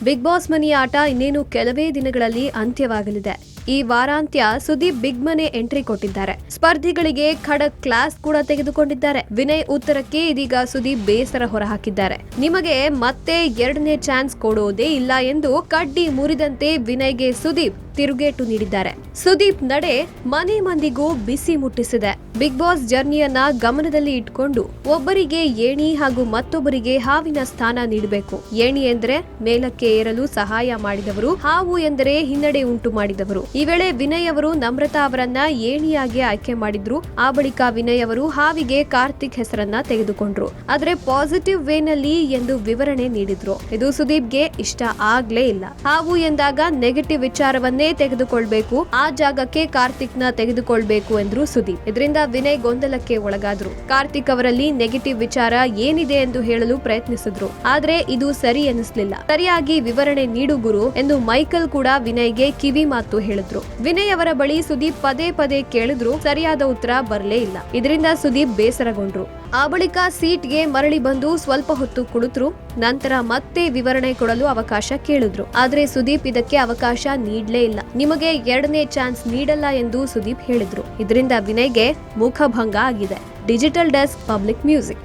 Big boss ಮನಿ ಆಟ ಇನ್ನೇನು ಕೆಲವೇ ದಿನಗಳಲ್ಲಿ ಅಂತ್ಯವಾಗಲಿದೆ. ಈ ವಾರಾಂತ್ಯ ಸುದೀಪ್ ಬಿಗ್ ಮನೆ ಎಂಟ್ರಿ ಕೊಟ್ಟಿದ್ದಾರೆ. ಸ್ಪರ್ಧಿಗಳಿಗೆ ಖಡಕ್ ಕ್ಲಾಸ್ ಕೂಡ ತೆಗೆದುಕೊಂಡಿದ್ದಾರೆ. ವಿನಯ್ ಉತ್ತರಕ್ಕೆ ಇದೀಗ ಸುದೀಪ್ ಬೇಸರ ಹೊರಹಾಕಿದ್ದಾರೆ. ನಿಮಗೆ ಮತ್ತೆ ಎರಡನೇ ಚಾನ್ಸ್ ಕೊಡೋದೇ ಇಲ್ಲ ಎಂದು ಕಡ್ಡಿ ಮುರಿದಂತೆ ವಿನಯ್ಗೆ ಸುದೀಪ್ ತಿರುಗೇಟು ನೀಡಿದ್ದಾರೆ. ಸುದೀಪ್ ನಡೆ ಮನೆ ಮಂದಿಗೂ ಬಿಸಿ ಮುಟ್ಟಿಸಿದೆ. ಬಿಗ್ ಬಾಸ್ ಜರ್ನಿಯನ್ನ ಗಮನದಲ್ಲಿ ಇಟ್ಕೊಂಡು ಒಬ್ಬರಿಗೆ ಏಣಿ ಹಾಗೂ ಮತ್ತೊಬ್ಬರಿಗೆ ಹಾವಿನ ಸ್ಥಾನ ನೀಡಬೇಕು. ಏಣಿ ಎಂದರೆ ಮೇಲಕ್ಕೆ ಏರಲು ಸಹಾಯ ಮಾಡಿದವರು, ಹಾವು ಎಂದರೆ ಹಿನ್ನಡೆ ಉಂಟು ಮಾಡಿದವರು. ಈ ವೇಳೆ ವಿನಯ್ ಅವರು ನಮ್ರತಾ ಅವರನ್ನ ಏಣಿಯಾಗಿ ಆಯ್ಕೆ ಮಾಡಿದ್ರು. ಆ ಬಳಿಕ ವಿನಯ್ ಅವರು ಹಾವಿಗೆ ಕಾರ್ತಿಕ್ ಹೆಸರನ್ನ ತೆಗೆದುಕೊಂಡ್ರು. ಆದ್ರೆ ಪಾಸಿಟಿವ್ ವೇನಲ್ಲಿ ಎಂದು ವಿವರಣೆ ನೀಡಿದ್ರು. ಇದು ಸುದೀಪ್ಗೆ ಇಷ್ಟ ಆಗ್ಲೇ ಇಲ್ಲ. ಹಾವು ಎಂದಾಗ ನೆಗೆಟಿವ್ ವಿಚಾರವನ್ನೇ ತೆಗೆದುಕೊಳ್ಬೇಕು, ಆ ಜಾಗಕ್ಕೆ ಕಾರ್ತಿಕ್ ನ ತೆಗೆದುಕೊಳ್ಬೇಕು ಎಂದ್ರು ಸುದೀಪ್. ಇದರಿಂದ ವಿನಯ್ ಗೊಂದಲಕ್ಕೆ ಒಳಗಾದ್ರು. ಕಾರ್ತಿಕ್ ಅವರಲ್ಲಿ ನೆಗೆಟಿವ್ ವಿಚಾರ ಏನಿದೆ ಎಂದು ಹೇಳಲು ಪ್ರಯತ್ನಿಸಿದ್ರು. ಆದ್ರೆ ಇದು ಸರಿ ಎನಿಸ್ಲಿಲ್ಲ. ಸರಿಯಾಗಿ ವಿವರಣೆ ನೀಡು ಗುರು ಎಂದು ಮೈಕಲ್ ಕೂಡ ವಿನಯ್ಗೆ ಕಿವಿ ಮಾತು ಹೇಳಿದ್ರು. ವಿನಯ್ ಅವರ ಬಳಿ ಸುದೀಪ್ ಪದೇ ಪದೇ ಕೇಳಿದ್ರು, ಸರಿಯಾದ ಉತ್ತರ ಬರಲೇ ಇಲ್ಲ. ಇದರಿಂದ ಸುದೀಪ್ ಬೇಸರಗೊಂಡ್ರು. ಆ ಬಳಿಕ ಸೀಟ್ಗೆ ಮರಳಿ ಬಂದು ಸ್ವಲ್ಪ ಹೊತ್ತು ಕುಳಿತರು. ನಂತರ ಮತ್ತೆ ವಿವರಣೆ ಕೊಡಲು ಅವಕಾಶ ಕೇಳಿದ್ರು. ಆದ್ರೆ ಸುದೀಪ್ ಇದಕ್ಕೆ ಅವಕಾಶ ನೀಡಲೇ ಇಲ್ಲ. ನಿಮಗೆ ಎರಡನೇ ಚಾನ್ಸ್ ನೀಡಲ್ಲ ಎಂದು ಸುದೀಪ್ ಹೇಳಿದ್ರು. ಇದರಿಂದ ವಿನಯ್ಗೆ ಮುಖಭಂಗ ಆಗಿದೆ. Digital desk, public music.